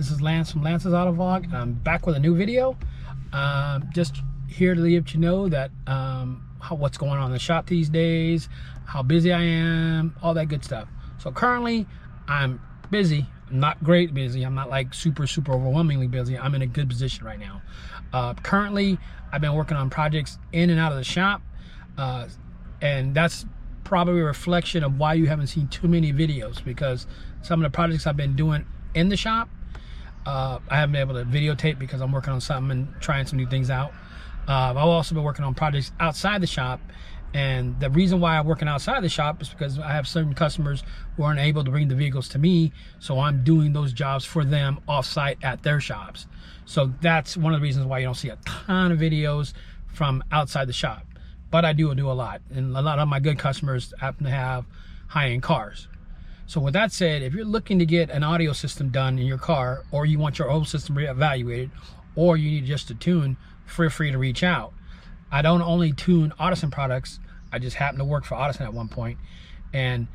This is Lance from Lance's Auto Vlog, and I'm back with a new video. Just here to let you know that what's going on in the shop these days, how busy I am, all that good stuff. So currently, I'm busy. I'm not great busy. I'm not like super overwhelmingly busy. I'm in a good position right now. Currently, I've been working on projects in and out of the shop, and that's probably a reflection of why you haven't seen too many videos, because some of the projects I've been doing in the shop, I haven't been able to videotape because I'm working on something and trying some new things out. I've also been working on projects outside the shop, and the reason why I'm working outside the shop is because I have certain customers who aren't able to bring the vehicles to me, so I'm doing those jobs for them off-site at their shops. So that's one of the reasons why you don't see a ton of videos from outside the shop. But I do a lot, and a lot of my good customers happen to have high-end cars. So with that said, if you're looking to get an audio system done in your car, or you want your old system reevaluated, or you need just to tune, feel free to reach out. I don't only tune Audison products. I just happen to work for Audison at one point, and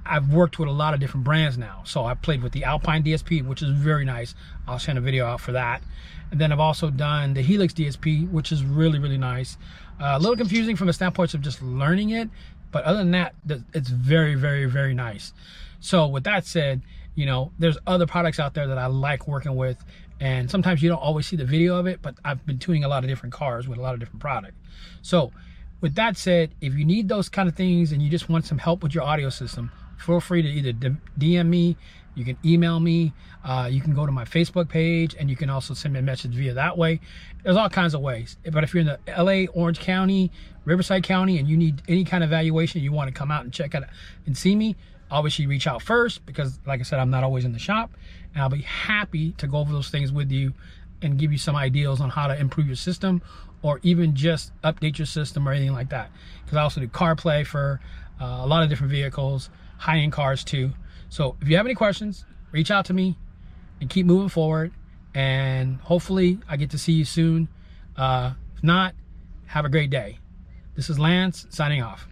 I've worked with a lot of different brands now. So I played with the Alpine DSP, which is very nice. I'll send a video out for that. And then I've also done the Helix DSP, which is really nice. A little confusing from the standpoint of just learning it, but other than that, it's very nice. So with that said, you know, there's other products out there that I like working with, and sometimes you don't always see the video of it, but I've been tuning a lot of different cars with a lot of different products. So with that said, if you need those kind of things and you just want some help with your audio system, feel free to either DM me, you can email me, you can go to my Facebook page, and you can also send me a message via that way. There's all kinds of ways. But if you're in the LA, Orange County, Riverside County, and you need any kind of evaluation, you want to come out and check out and see me, obviously reach out first, because like I said, I'm not always in the shop, and I'll be happy to go over those things with you and give you some ideas on how to improve your system, or even just update your system or anything like that. Because I also do CarPlay for a lot of different vehicles, high-end cars too. So if you have any questions, reach out to me and keep moving forward, and hopefully I get to see you soon. If not, have a great day. This is Lance signing off.